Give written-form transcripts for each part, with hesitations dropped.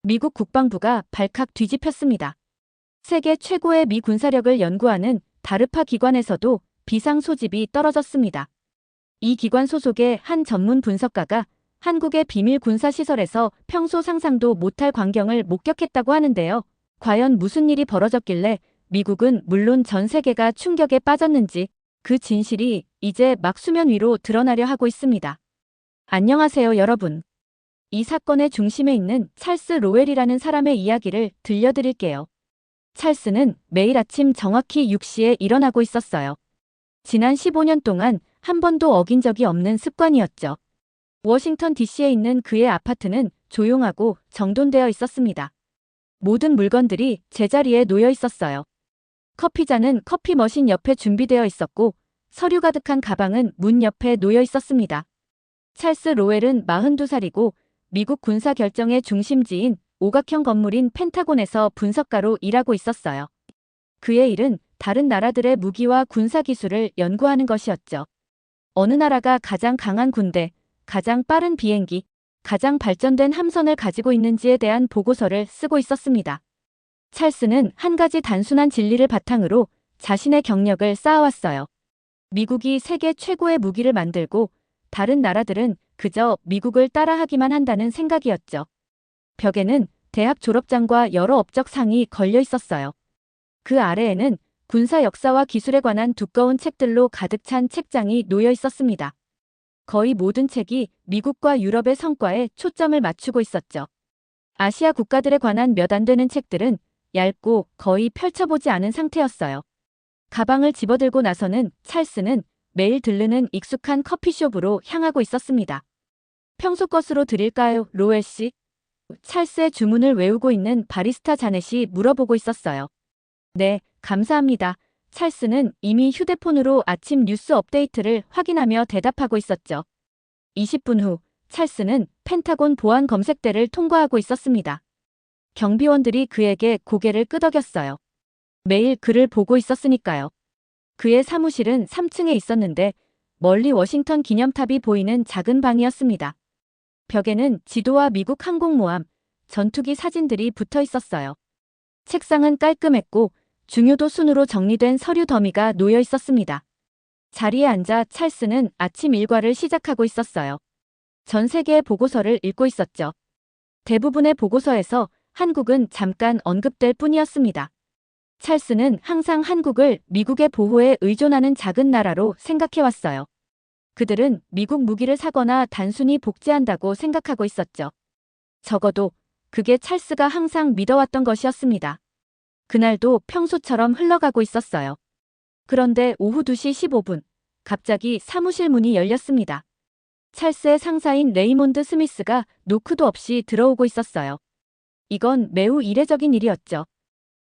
미국 국방부가 발칵 뒤집혔습니다. 세계 최고의 미 군사력을 연구하는 다르파 기관에서도 비상 소집이 떨어졌습니다. 이 기관 소속의 한 전문 분석가가 한국의 비밀 군사시설에서 평소 상상도 못할 광경을 목격했다고 하는데요. 과연 무슨 일이 벌어졌길래 미국은 물론 전 세계가 충격에 빠졌는지 그 진실이 이제 막 수면 위로 드러나려 하고 있습니다. 안녕하세요, 여러분. 이 사건의 중심에 있는 찰스 로웰이라는 사람의 이야기를 들려드릴게요. 찰스는 매일 아침 정확히 6시에 일어나고 있었어요. 지난 15년 동안 한 번도 어긴 적이 없는 습관이었죠. 워싱턴 DC에 있는 그의 아파트는 조용하고 정돈되어 있었습니다. 모든 물건들이 제자리에 놓여 있었어요. 커피잔은 커피 머신 옆에 준비되어 있었고 서류 가득한 가방은 문 옆에 놓여 있었습니다. 찰스 로웰은 42살이고 미국 군사 결정의 중심지인 오각형 건물인 펜타곤에서 분석가로 일하고 있었어요. 그의 일은 다른 나라들의 무기와 군사 기술을 연구하는 것이었죠. 어느 나라가 가장 강한 군대, 가장 빠른 비행기, 가장 발전된 함선을 가지고 있는지에 대한 보고서를 쓰고 있었습니다. 찰스는 한 가지 단순한 진리를 바탕으로 자신의 경력을 쌓아왔어요. 미국이 세계 최고의 무기를 만들고 다른 나라들은 그저 미국을 따라하기만 한다는 생각이었죠. 벽에는 대학 졸업장과 여러 업적 상이 걸려 있었어요. 그 아래에는 군사 역사와 기술에 관한 두꺼운 책들로 가득 찬 책장이 놓여 있었습니다. 거의 모든 책이 미국과 유럽의 성과에 초점을 맞추고 있었죠. 아시아 국가들에 관한 몇 안 되는 책들은 얇고 거의 펼쳐보지 않은 상태였어요. 가방을 집어들고 나서는 찰스는 매일 들르는 익숙한 커피숍으로 향하고 있었습니다. 평소 것으로 드릴까요, 로엘 씨? 찰스의 주문을 외우고 있는 바리스타 자넷이 물어보고 있었어요. 네, 감사합니다. 찰스는 이미 휴대폰으로 아침 뉴스 업데이트를 확인하며 대답하고 있었죠. 20분 후, 찰스는 펜타곤 보안 검색대를 통과하고 있었습니다. 경비원들이 그에게 고개를 끄덕였어요. 매일 그를 보고 있었으니까요. 그의 사무실은 3층에 있었는데 멀리 워싱턴 기념탑이 보이는 작은 방이었습니다. 벽에는 지도와 미국 항공모함, 전투기 사진들이 붙어 있었어요. 책상은 깔끔했고 중요도 순으로 정리된 서류 더미가 놓여 있었습니다. 자리에 앉아 찰스는 아침 일과를 시작하고 있었어요. 전 세계의 보고서를 읽고 있었죠. 대부분의 보고서에서 한국은 잠깐 언급될 뿐이었습니다. 찰스는 항상 한국을 미국의 보호에 의존하는 작은 나라로 생각해왔어요. 그들은 미국 무기를 사거나 단순히 복제한다고 생각하고 있었죠. 적어도 그게 찰스가 항상 믿어왔던 것이었습니다. 그날도 평소처럼 흘러가고 있었어요. 그런데 오후 2시 15분, 갑자기 사무실 문이 열렸습니다. 찰스의 상사인 레이몬드 스미스가 노크도 없이 들어오고 있었어요. 이건 매우 이례적인 일이었죠.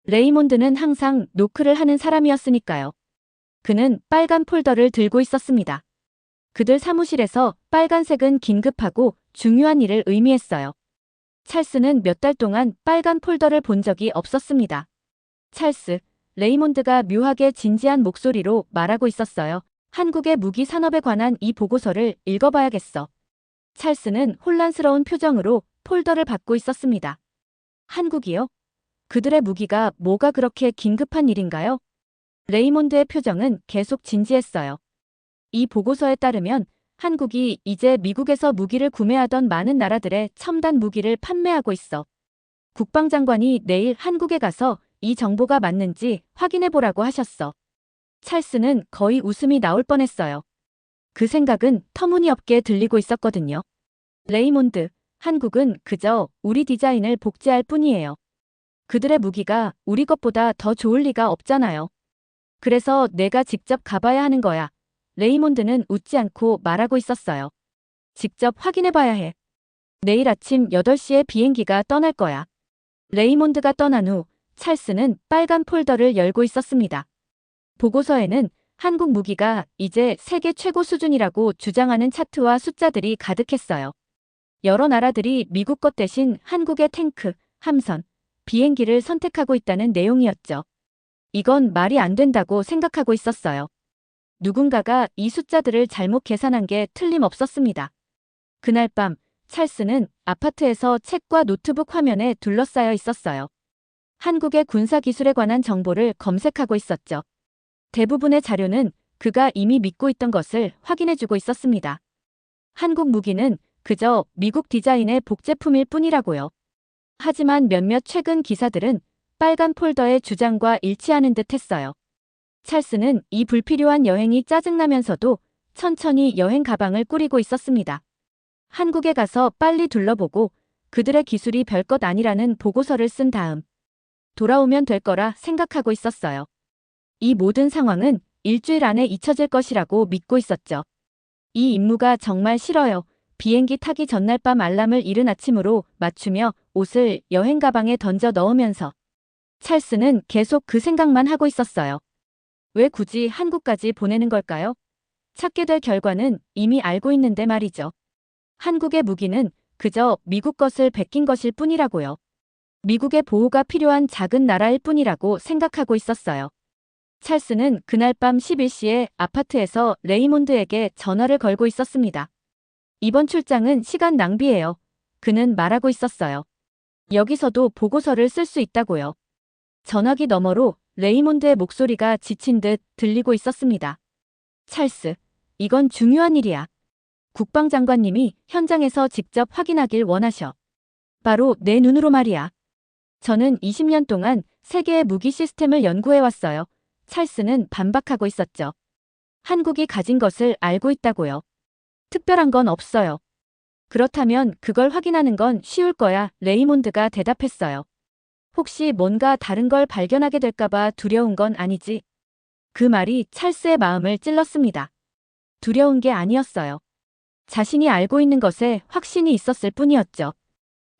레이몬드는 항상 노크를 하는 사람이었으니까요. 그는 빨간 폴더를 들고 있었습니다. 그들 사무실에서 빨간색은 긴급하고 중요한 일을 의미했어요. 찰스는 몇 달 동안 빨간 폴더를 본 적이 없었습니다. 찰스, 레이몬드가 묘하게 진지한 목소리로 말하고 있었어요. 한국의 무기 산업에 관한 이 보고서를 읽어봐야겠어. 찰스는 혼란스러운 표정으로 폴더를 받고 있었습니다. 한국이요? 그들의 무기가 뭐가 그렇게 긴급한 일인가요? 레이몬드의 표정은 계속 진지했어요. 이 보고서에 따르면 한국이 이제 미국에서 무기를 구매하던 많은 나라들의 첨단 무기를 판매하고 있어. 국방장관이 내일 한국에 가서 이 정보가 맞는지 확인해보라고 하셨어. 찰스는 거의 웃음이 나올 뻔했어요. 그 생각은 터무니없게 들리고 있었거든요. 레이몬드, 한국은 그저 우리 디자인을 복제할 뿐이에요. 그들의 무기가 우리 것보다 더 좋을 리가 없잖아요. 그래서 내가 직접 가봐야 하는 거야. 레이몬드는 웃지 않고 말하고 있었어요. 직접 확인해봐야 해. 내일 아침 8시에 비행기가 떠날 거야. 레이몬드가 떠난 후 찰스는 빨간 폴더를 열고 있었습니다. 보고서에는 한국 무기가 이제 세계 최고 수준이라고 주장하는 차트와 숫자들이 가득했어요. 여러 나라들이 미국 것 대신 한국의 탱크, 함선, 비행기를 선택하고 있다는 내용이었죠. 이건 말이 안 된다고 생각하고 있었어요. 누군가가 이 숫자들을 잘못 계산한 게 틀림없었습니다. 그날 밤 찰스는 아파트에서 책과 노트북 화면에 둘러싸여 있었어요. 한국의 군사 기술에 관한 정보를 검색하고 있었죠. 대부분의 자료는 그가 이미 믿고 있던 것을 확인해주고 있었습니다. 한국 무기는 그저 미국 디자인의 복제품일 뿐이라고요. 하지만 몇몇 최근 기사들은 빨간 폴더의 주장과 일치하는 듯 했어요. 찰스는 이 불필요한 여행이 짜증나면서도 천천히 여행 가방을 꾸리고 있었습니다. 한국에 가서 빨리 둘러보고 그들의 기술이 별것 아니라는 보고서를 쓴 다음 돌아오면 될 거라 생각하고 있었어요. 이 모든 상황은 일주일 안에 잊혀질 것이라고 믿고 있었죠. 이 임무가 정말 싫어요. 비행기 타기 전날 밤 알람을 이른 아침으로 맞추며 옷을 여행 가방에 던져 넣으면서 찰스는 계속 그 생각만 하고 있었어요. 왜 굳이 한국까지 보내는 걸까요? 찾게 될 결과는 이미 알고 있는데 말이죠. 한국의 무기는 그저 미국 것을 베낀 것일 뿐이라고요. 미국의 보호가 필요한 작은 나라일 뿐이라고 생각하고 있었어요. 찰스는 그날 밤 11시에 아파트에서 레이몬드에게 전화를 걸고 있었습니다. 이번 출장은 시간 낭비예요. 그는 말하고 있었어요. 여기서도 보고서를 쓸 수 있다고요. 전화기 너머로 레이몬드의 목소리가 지친 듯 들리고 있었습니다. 찰스, 이건 중요한 일이야. 국방장관님이 현장에서 직접 확인하길 원하셔. 바로 내 눈으로 말이야. 저는 20년 동안 세계의 무기 시스템을 연구해왔어요. 찰스는 반박하고 있었죠. 한국이 가진 것을 알고 있다고요. 특별한 건 없어요. 그렇다면 그걸 확인하는 건 쉬울 거야. 레이몬드가 대답했어요. 혹시 뭔가 다른 걸 발견하게 될까봐 두려운 건 아니지? 그 말이 찰스의 마음을 찔렀습니다. 두려운 게 아니었어요. 자신이 알고 있는 것에 확신이 있었을 뿐이었죠.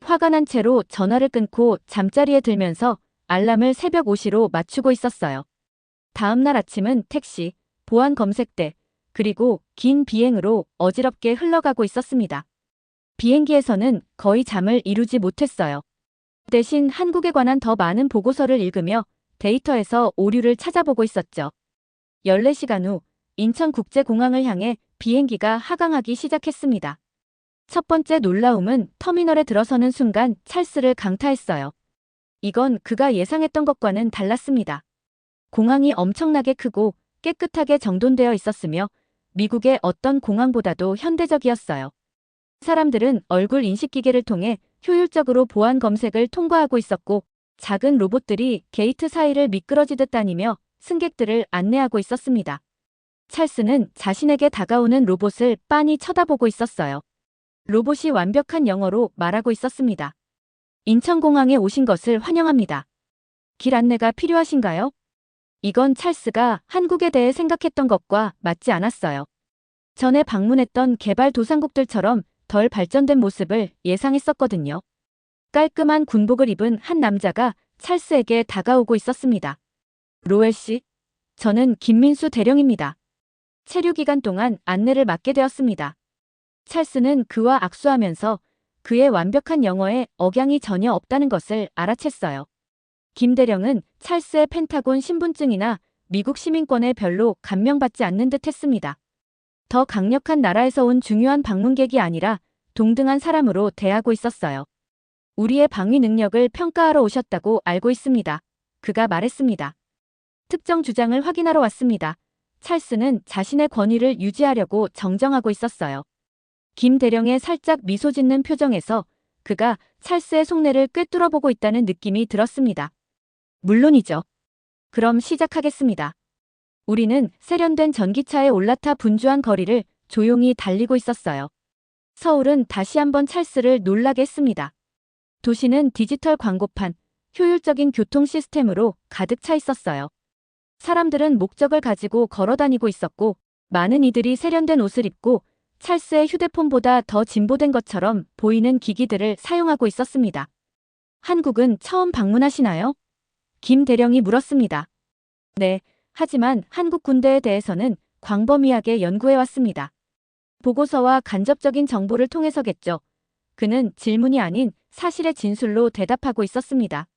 화가 난 채로 전화를 끊고 잠자리에 들면서 알람을 새벽 5시로 맞추고 있었어요. 다음 날 아침은 택시, 보안 검색대, 그리고 긴 비행으로 어지럽게 흘러가고 있었습니다. 비행기에서는 거의 잠을 이루지 못했어요. 대신 한국에 관한 더 많은 보고서를 읽으며 데이터에서 오류를 찾아보고 있었죠. 14시간 후 인천국제공항을 향해 비행기가 하강하기 시작했습니다. 첫 번째 놀라움은 터미널에 들어서는 순간 찰스를 강타했어요. 이건 그가 예상했던 것과는 달랐습니다. 공항이 엄청나게 크고 깨끗하게 정돈되어 있었으며 미국의 어떤 공항보다도 현대적이었어요. 사람들은 얼굴 인식기계를 통해 효율적으로 보안 검색을 통과하고 있었고 작은 로봇들이 게이트 사이를 미끄러지듯 다니며 승객들을 안내하고 있었습니다. 찰스는 자신에게 다가오는 로봇을 빤히 쳐다보고 있었어요. 로봇이 완벽한 영어로 말하고 있었습니다. 인천공항에 오신 것을 환영합니다. 길 안내가 필요하신가요? 이건 찰스가 한국에 대해 생각했던 것과 맞지 않았어요. 전에 방문했던 개발도상국들처럼 덜 발전된 모습을 예상했었거든요. 깔끔한 군복을 입은 한 남자가 찰스에게 다가오고 있었습니다. 로엘 씨, 저는 김민수 대령입니다. 체류 기간 동안 안내를 맡게 되었습니다. 찰스는 그와 악수하면서 그의 완벽한 영어에 억양이 전혀 없다는 것을 알아챘어요. 김 대령은 찰스의 펜타곤 신분증이나 미국 시민권에 별로 감명받지 않는 듯 했습니다. 더 강력한 나라에서 온 중요한 방문객이 아니라 동등한 사람으로 대하고 있었어요. 우리의 방위 능력을 평가하러 오셨다고 알고 있습니다. 그가 말했습니다. 특정 주장을 확인하러 왔습니다. 찰스는 자신의 권위를 유지하려고 정정하고 있었어요. 김 대령의 살짝 미소 짓는 표정에서 그가 찰스의 속내를 꿰뚫어보고 있다는 느낌이 들었습니다. 물론이죠. 그럼 시작하겠습니다. 우리는 세련된 전기차에 올라타 분주한 거리를 조용히 달리고 있었어요. 서울은 다시 한번 찰스를 놀라게 했습니다. 도시는 디지털 광고판, 효율적인 교통 시스템으로 가득 차 있었어요. 사람들은 목적을 가지고 걸어 다니고 있었고 많은 이들이 세련된 옷을 입고 찰스의 휴대폰보다 더 진보된 것처럼 보이는 기기들을 사용하고 있었습니다. 한국은 처음 방문하시나요? 김 대령이 물었습니다. 네, 하지만 한국 군대에 대해서는 광범위하게 연구해왔습니다. 보고서와 간접적인 정보를 통해서겠죠. 그는 질문이 아닌 사실의 진술로 대답하고 있었습니다.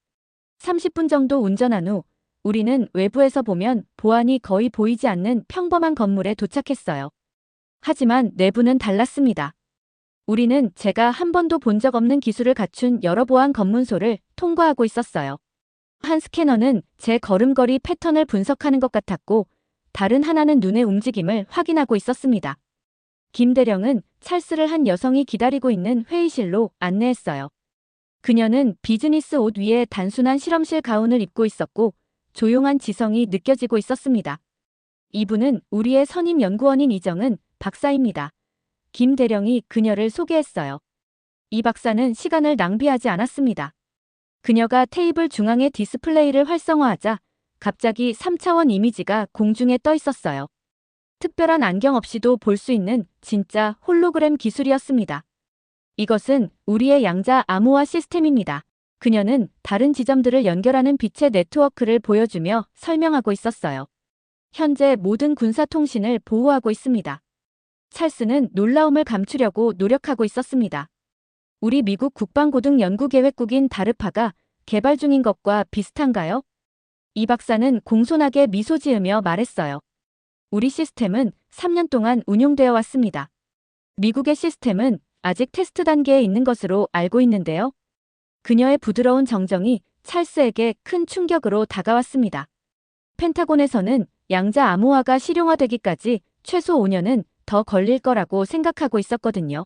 30분 정도 운전한 후 우리는 외부에서 보면 보안이 거의 보이지 않는 평범한 건물에 도착했어요. 하지만 내부는 달랐습니다. 우리는 제가 한 번도 본 적 없는 기술을 갖춘 여러 보안 검문소를 통과하고 있었어요. 한 스캐너는 제 걸음걸이 패턴을 분석하는 것 같았고, 다른 하나는 눈의 움직임을 확인하고 있었습니다. 김 대령은 찰스를 한 여성이 기다리고 있는 회의실로 안내했어요. 그녀는 비즈니스 옷 위에 단순한 실험실 가운을 입고 있었고, 조용한 지성이 느껴지고 있었습니다. 이분은 우리의 선임 연구원인 이정은 박사입니다. 김 대령이 그녀를 소개했어요. 이 박사는 시간을 낭비하지 않았습니다. 그녀가 테이블 중앙의 디스플레이를 활성화하자 갑자기 3차원 이미지가 공중에 떠 있었어요. 특별한 안경 없이도 볼 수 있는 진짜 홀로그램 기술이었습니다. 이것은 우리의 양자 암호화 시스템입니다. 그녀는 다른 지점들을 연결하는 빛의 네트워크를 보여주며 설명하고 있었어요. 현재 모든 군사 통신을 보호하고 있습니다. 찰스는 놀라움을 감추려고 노력하고 있었습니다. 우리 미국 국방고등연구계획국인 다르파가 개발 중인 것과 비슷한가요? 이 박사는 공손하게 미소 지으며 말했어요. 우리 시스템은 3년 동안 운용되어 왔습니다. 미국의 시스템은 아직 테스트 단계에 있는 것으로 알고 있는데요. 그녀의 부드러운 정정이 찰스에게 큰 충격으로 다가왔습니다. 펜타곤에서는 양자 암호화가 실용화되기까지 최소 5년은 더 걸릴 거라고 생각하고 있었거든요.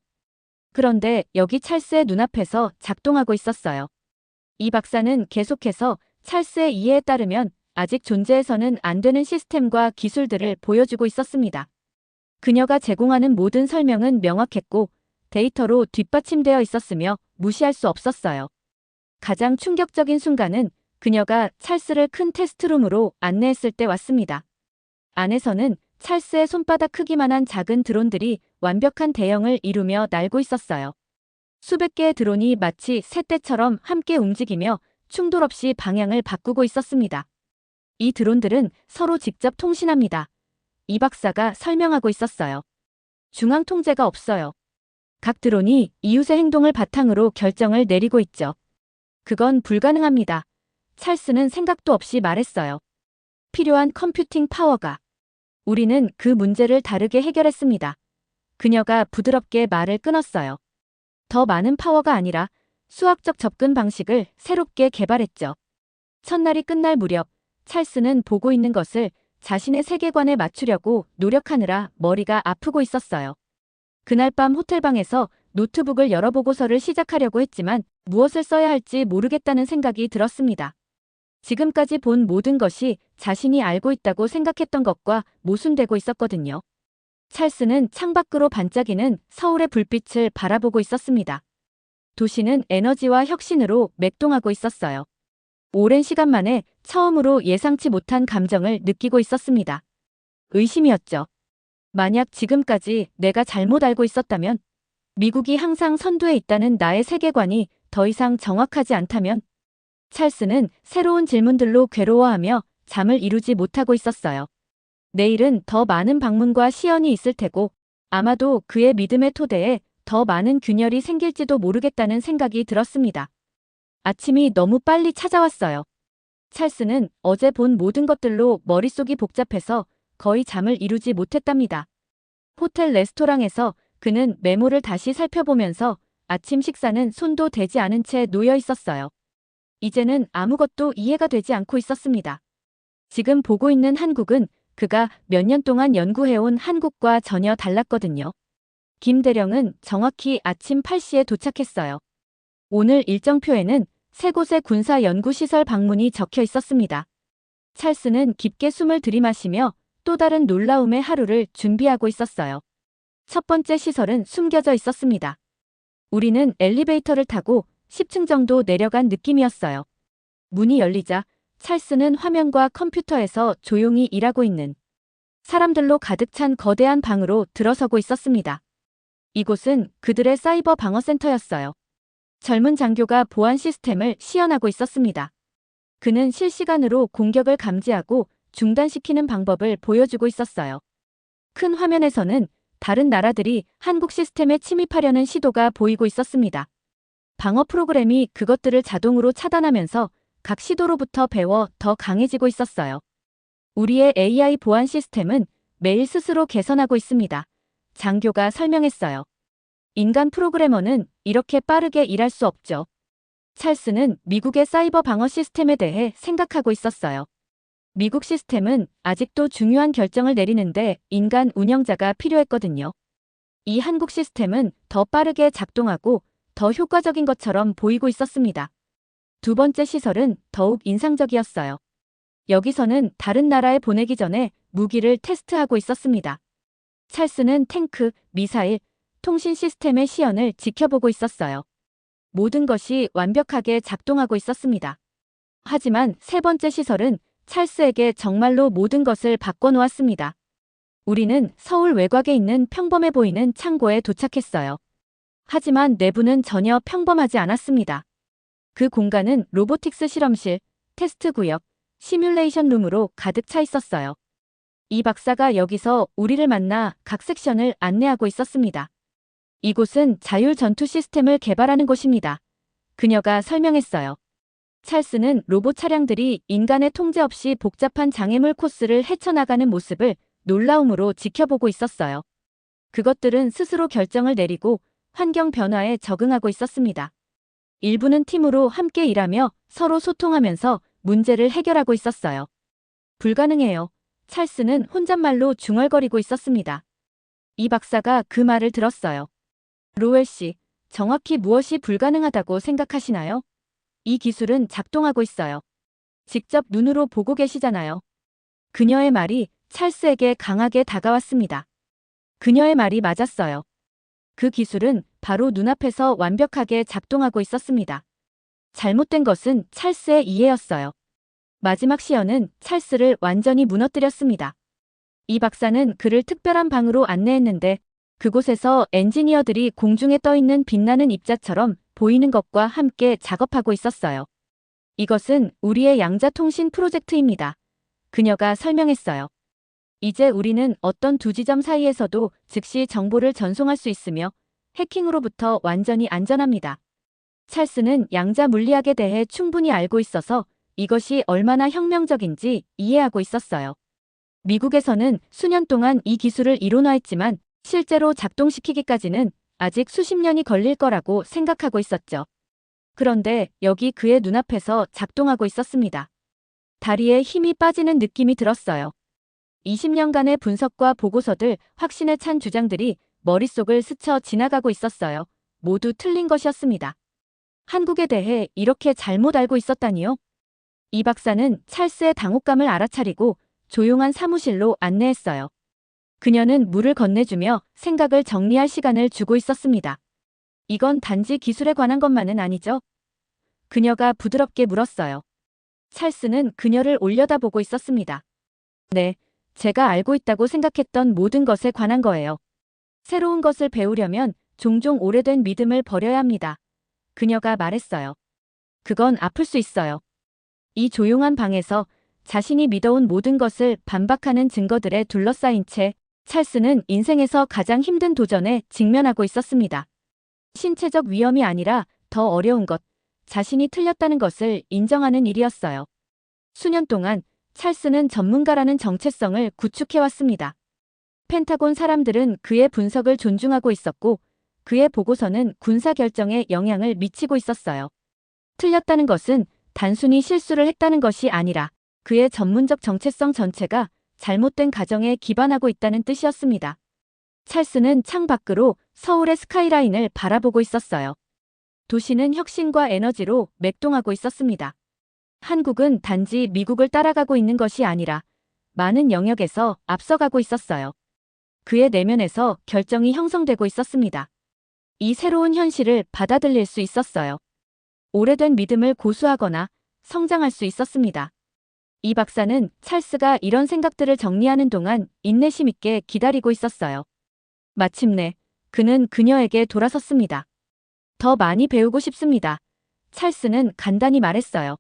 그런데 여기 찰스의 눈앞에서 작동하고 있었어요. 이 박사는 계속해서 찰스의 이해에 따르면 아직 존재해서는 안 되는 시스템과 기술들을 보여주고 있었습니다. 그녀가 제공하는 모든 설명은 명확했고 데이터로 뒷받침되어 있었으며 무시할 수 없었어요. 가장 충격적인 순간은 그녀가 찰스를 큰 테스트룸으로 안내했을 때 왔습니다. 안에서는 찰스의 손바닥 크기만한 작은 드론들이 완벽한 대형을 이루며 날고 있었어요. 수백 개의 드론이 마치 새떼처럼 함께 움직이며 충돌 없이 방향을 바꾸고 있었습니다. 이 드론들은 서로 직접 통신합니다. 이 박사가 설명하고 있었어요. 중앙 통제가 없어요. 각 드론이 이웃의 행동을 바탕으로 결정을 내리고 있죠. 그건 불가능합니다. 찰스는 생각도 없이 말했어요. 필요한 컴퓨팅 파워가. 우리는 그 문제를 다르게 해결했습니다. 그녀가 부드럽게 말을 끊었어요. 더 많은 파워가 아니라 수학적 접근 방식을 새롭게 개발했죠. 첫날이 끝날 무렵 찰스는 보고 있는 것을 자신의 세계관에 맞추려고 노력하느라 머리가 아프고 있었어요. 그날 밤 호텔방에서 노트북을 열어 보고서를 시작하려고 했지만 무엇을 써야 할지 모르겠다는 생각이 들었습니다. 지금까지 본 모든 것이 자신이 알고 있다고 생각했던 것과 모순되고 있었거든요. 찰스는 창밖으로 반짝이는 서울의 불빛을 바라보고 있었습니다. 도시는 에너지와 혁신으로 맥동하고 있었어요. 오랜 시간 만에 처음으로 예상치 못한 감정을 느끼고 있었습니다. 의심이었죠. 만약 지금까지 내가 잘못 알고 있었다면, 미국이 항상 선두에 있다는 나의 세계관이 더 이상 정확하지 않다면, 찰스는 새로운 질문들로 괴로워하며 잠을 이루지 못하고 있었어요. 내일은 더 많은 방문과 시연이 있을 테고, 아마도 그의 믿음의 토대에 더 많은 균열이 생길지도 모르겠다는 생각이 들었습니다. 아침이 너무 빨리 찾아왔어요. 찰스는 어제 본 모든 것들로 머릿속이 복잡해서 거의 잠을 이루지 못했답니다. 호텔 레스토랑에서 그는 메모를 다시 살펴보면서 아침 식사는 손도 대지 않은 채 놓여 있었어요. 이제는 아무것도 이해가 되지 않고 있었습니다. 지금 보고 있는 한국은 그가 몇 년 동안 연구해온 한국과 전혀 달랐거든요. 김 대령은 정확히 아침 8시에 도착했어요. 오늘 일정표에는 세 곳의 군사연구시설 방문이 적혀 있었습니다. 찰스는 깊게 숨을 들이마시며 또 다른 놀라움의 하루를 준비하고 있었어요. 첫 번째 시설은 숨겨져 있었습니다. 우리는 엘리베이터를 타고 10층 정도 내려간 느낌이었어요. 문이 열리자 찰스는 화면과 컴퓨터에서 조용히 일하고 있는 사람들로 가득 찬 거대한 방으로 들어서고 있었습니다. 이곳은 그들의 사이버 방어센터였어요. 젊은 장교가 보안 시스템을 시연하고 있었습니다. 그는 실시간으로 공격을 감지하고 중단시키는 방법을 보여주고 있었어요. 큰 화면에서는 다른 나라들이 한국 시스템에 침입하려는 시도가 보이고 있었습니다. 방어 프로그램이 그것들을 자동으로 차단하면서 각 시도로부터 배워 더 강해지고 있었어요. 우리의 AI 보안 시스템은 매일 스스로 개선하고 있습니다. 장교가 설명했어요. 인간 프로그래머는 이렇게 빠르게 일할 수 없죠. 찰스는 미국의 사이버 방어 시스템에 대해 생각하고 있었어요. 미국 시스템은 아직도 중요한 결정을 내리는데 인간 운영자가 필요했거든요. 이 한국 시스템은 더 빠르게 작동하고 더 효과적인 것처럼 보이고 있었습니다. 두 번째 시설은 더욱 인상적이었어요. 여기서는 다른 나라에 보내기 전에 무기를 테스트하고 있었습니다. 찰스는 탱크, 미사일, 통신 시스템의 시연을 지켜보고 있었어요. 모든 것이 완벽하게 작동하고 있었습니다. 하지만 세 번째 시설은 찰스에게 정말로 모든 것을 바꿔놓았습니다. 우리는 서울 외곽에 있는 평범해 보이는 창고에 도착했어요. 하지만 내부는 전혀 평범하지 않았습니다. 그 공간은 로보틱스 실험실, 테스트 구역, 시뮬레이션 룸으로 가득 차 있었어요. 이 박사가 여기서 우리를 만나 각 섹션을 안내하고 있었습니다. 이곳은 자율 전투 시스템을 개발하는 곳입니다. 그녀가 설명했어요. 찰스는 로봇 차량들이 인간의 통제 없이 복잡한 장애물 코스를 헤쳐나가는 모습을 놀라움으로 지켜보고 있었어요. 그것들은 스스로 결정을 내리고 환경 변화에 적응하고 있었습니다. 일부는 팀으로 함께 일하며 서로 소통하면서 문제를 해결하고 있었어요. 불가능해요. 찰스는 혼잣말로 중얼거리고 있었습니다. 이 박사가 그 말을 들었어요. 로웰 씨, 정확히 무엇이 불가능하다고 생각하시나요? 이 기술은 작동하고 있어요. 직접 눈으로 보고 계시잖아요. 그녀의 말이 찰스에게 강하게 다가왔습니다. 그녀의 말이 맞았어요. 그 기술은 바로 눈앞에서 완벽하게 작동하고 있었습니다. 잘못된 것은 찰스의 이해였어요. 마지막 시연은 찰스를 완전히 무너뜨렸습니다. 이 박사는 그를 특별한 방으로 안내했는데 그곳에서 엔지니어들이 공중에 떠있는 빛나는 입자처럼 보이는 것과 함께 작업하고 있었어요. 이것은 우리의 양자통신 프로젝트입니다. 그녀가 설명했어요. 이제 우리는 어떤 두 지점 사이에서도 즉시 정보를 전송할 수 있으며 해킹으로부터 완전히 안전합니다. 찰스는 양자 물리학에 대해 충분히 알고 있어서 이것이 얼마나 혁명적인지 이해하고 있었어요. 미국에서는 수년 동안 이 기술을 이론화했지만 실제로 작동시키기까지는 아직 수십 년이 걸릴 거라고 생각하고 있었죠. 그런데 여기 그의 눈앞에서 작동하고 있었습니다. 다리에 힘이 빠지는 느낌이 들었어요. 20년간의 분석과 보고서들, 확신에 찬 주장들이 머릿속을 스쳐 지나가고 있었어요. 모두 틀린 것이었습니다. 한국에 대해 이렇게 잘못 알고 있었다니요? 이 박사는 찰스의 당혹감을 알아차리고 조용한 사무실로 안내했어요. 그녀는 물을 건네주며 생각을 정리할 시간을 주고 있었습니다. 이건 단지 기술에 관한 것만은 아니죠? 그녀가 부드럽게 물었어요. 찰스는 그녀를 올려다보고 있었습니다. 네, 제가 알고 있다고 생각했던 모든 것에 관한 거예요. 새로운 것을 배우려면 종종 오래된 믿음을 버려야 합니다. 그녀가 말했어요. 그건 아플 수 있어요. 이 조용한 방에서 자신이 믿어온 모든 것을 반박하는 증거들에 둘러싸인 채 찰스는 인생에서 가장 힘든 도전에 직면하고 있었습니다. 신체적 위험이 아니라 더 어려운 것, 자신이 틀렸다는 것을 인정하는 일이었어요. 수년 동안 찰스는 전문가라는 정체성을 구축해왔습니다. 펜타곤 사람들은 그의 분석을 존중하고 있었고 그의 보고서는 군사 결정에 영향을 미치고 있었어요. 틀렸다는 것은 단순히 실수를 했다는 것이 아니라 그의 전문적 정체성 전체가 잘못된 가정에 기반하고 있다는 뜻이었습니다. 찰스는 창 밖으로 서울의 스카이라인을 바라보고 있었어요. 도시는 혁신과 에너지로 맥동하고 있었습니다. 한국은 단지 미국을 따라가고 있는 것이 아니라 많은 영역에서 앞서가고 있었어요. 그의 내면에서 결정이 형성되고 있었습니다. 이 새로운 현실을 받아들일 수 있었어요. 오래된 믿음을 고수하거나 성장할 수 있었습니다. 이 박사는 찰스가 이런 생각들을 정리하는 동안 인내심 있게 기다리고 있었어요. 마침내 그는 그녀에게 돌아섰습니다. 더 많이 배우고 싶습니다. 찰스는 간단히 말했어요.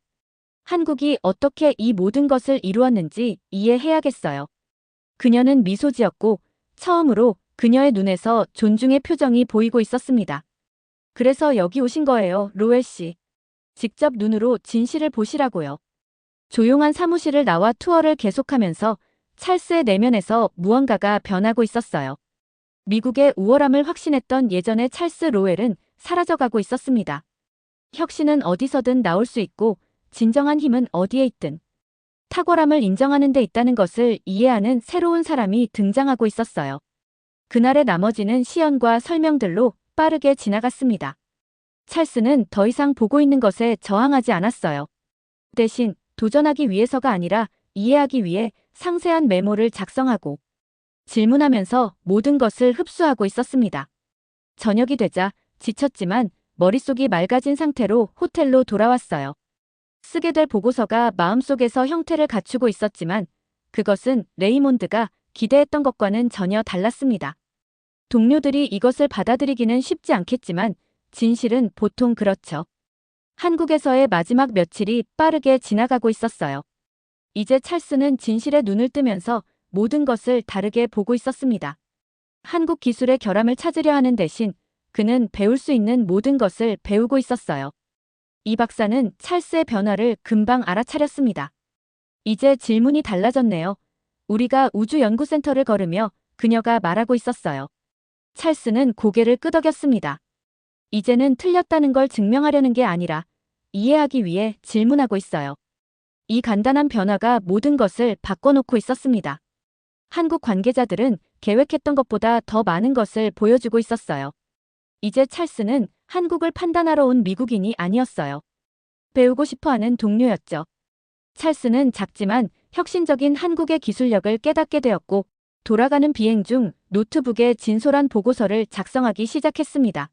한국이 어떻게 이 모든 것을 이루었는지 이해해야겠어요. 그녀는 미소 지었고 처음으로 그녀의 눈에서 존중의 표정이 보이고 있었습니다. 그래서 여기 오신 거예요, 로엘 씨. 직접 눈으로 진실을 보시라고요. 조용한 사무실을 나와 투어를 계속하면서 찰스의 내면에서 무언가가 변하고 있었어요. 미국의 우월함을 확신했던 예전의 찰스 로웰은 사라져가고 있었습니다. 혁신은 어디서든 나올 수 있고 진정한 힘은 어디에 있든 탁월함을 인정하는 데 있다는 것을 이해하는 새로운 사람이 등장하고 있었어요. 그날의 나머지는 시연과 설명들로 빠르게 지나갔습니다. 찰스는 더 이상 보고 있는 것에 저항하지 않았어요. 대신 도전하기 위해서가 아니라 이해하기 위해 상세한 메모를 작성하고 질문하면서 모든 것을 흡수하고 있었습니다. 저녁이 되자 지쳤지만 머릿속이 맑아진 상태로 호텔로 돌아왔어요. 쓰게 될 보고서가 마음속에서 형태를 갖추고 있었지만 그것은 레이몬드가 기대했던 것과는 전혀 달랐습니다. 동료들이 이것을 받아들이기는 쉽지 않겠지만 진실은 보통 그렇죠. 한국에서의 마지막 며칠이 빠르게 지나가고 있었어요. 이제 찰스는 진실에 눈을 뜨면서 모든 것을 다르게 보고 있었습니다. 한국 기술의 결함을 찾으려 하는 대신 그는 배울 수 있는 모든 것을 배우고 있었어요. 이 박사는 찰스의 변화를 금방 알아차렸습니다. 이제 질문이 달라졌네요. 우리가 우주연구센터를 걸으며 그녀가 말하고 있었어요. 찰스는 고개를 끄덕였습니다. 이제는 틀렸다는 걸 증명하려는 게 아니라 이해하기 위해 질문하고 있어요. 이 간단한 변화가 모든 것을 바꿔놓고 있었습니다. 한국 관계자들은 계획했던 것보다 더 많은 것을 보여주고 있었어요. 이제 찰스는 한국을 판단하러 온 미국인이 아니었어요. 배우고 싶어하는 동료였죠. 찰스는 작지만 혁신적인 한국의 기술력을 깨닫게 되었고 돌아가는 비행 중 노트북에 진솔한 보고서를 작성하기 시작했습니다.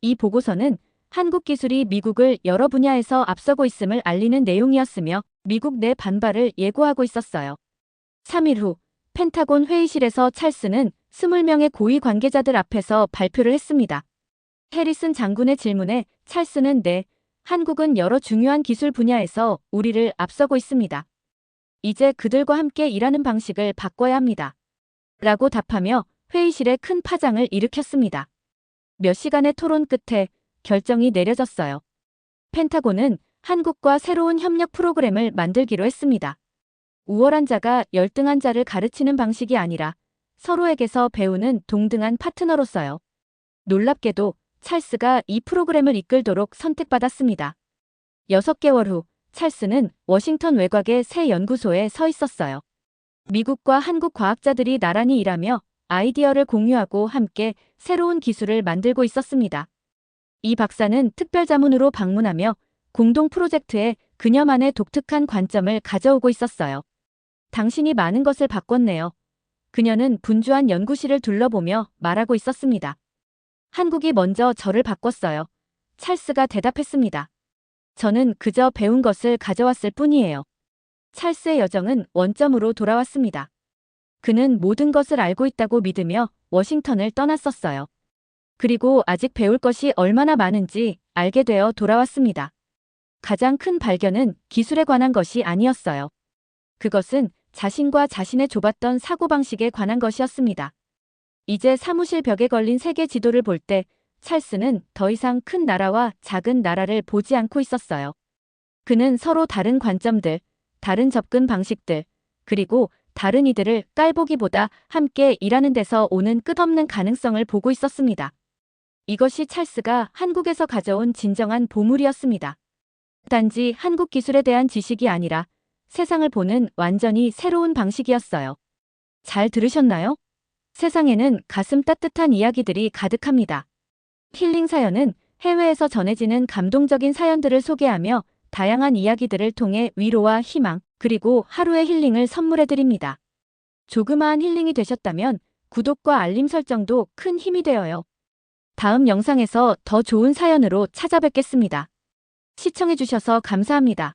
이 보고서는 한국 기술이 미국을 여러 분야에서 앞서고 있음을 알리는 내용이었으며 미국 내 반발을 예고하고 있었어요. 3일 후 펜타곤 회의실에서 찰스는 20명의 고위 관계자들 앞에서 발표를 했습니다. 해리슨 장군의 질문에 찰스는 네, 한국은 여러 중요한 기술 분야에서 우리를 앞서고 있습니다. 이제 그들과 함께 일하는 방식을 바꿔야 합니다. 라고 답하며 회의실에 큰 파장을 일으켰습니다. 몇 시간의 토론 끝에 결정이 내려졌어요. 펜타곤은 한국과 새로운 협력 프로그램을 만들기로 했습니다. 우월한 자가 열등한 자를 가르치는 방식이 아니라 서로에게서 배우는 동등한 파트너로서요. 놀랍게도 찰스가 이 프로그램을 이끌도록 선택받았습니다. 6개월 후 찰스는 워싱턴 외곽의 새 연구소에 서 있었어요. 미국과 한국 과학자들이 나란히 일하며 아이디어를 공유하고 함께 새로운 기술을 만들고 있었습니다. 이 박사는 특별 자문으로 방문하며 공동 프로젝트에 그녀만의 독특한 관점을 가져오고 있었어요. 당신이 많은 것을 바꿨네요. 그녀는 분주한 연구실을 둘러보며 말하고 있었습니다. 한국이 먼저 저를 바꿨어요. 찰스가 대답했습니다. 저는 그저 배운 것을 가져왔을 뿐이에요. 찰스의 여정은 원점으로 돌아왔습니다. 그는 모든 것을 알고 있다고 믿으며 워싱턴을 떠났었어요. 그리고 아직 배울 것이 얼마나 많은지 알게 되어 돌아왔습니다. 가장 큰 발견은 기술에 관한 것이 아니었어요. 그것은 자신과 자신의 좁았던 사고방식에 관한 것이었습니다. 이제 사무실 벽에 걸린 세계 지도를 볼 때 찰스는 더 이상 큰 나라와 작은 나라를 보지 않고 있었어요. 그는 서로 다른 관점들, 다른 접근 방식들, 그리고 다른 이들을 깔보기보다 함께 일하는 데서 오는 끝없는 가능성을 보고 있었습니다. 이것이 찰스가 한국에서 가져온 진정한 보물이었습니다. 단지 한국 기술에 대한 지식이 아니라 세상을 보는 완전히 새로운 방식이었어요. 잘 들으셨나요? 세상에는 가슴 따뜻한 이야기들이 가득합니다. 힐링 사연은 해외에서 전해지는 감동적인 사연들을 소개하며 다양한 이야기들을 통해 위로와 희망, 그리고 하루의 힐링을 선물해드립니다. 조그마한 힐링이 되셨다면 구독과 알림 설정도 큰 힘이 되어요. 다음 영상에서 더 좋은 사연으로 찾아뵙겠습니다. 시청해주셔서 감사합니다.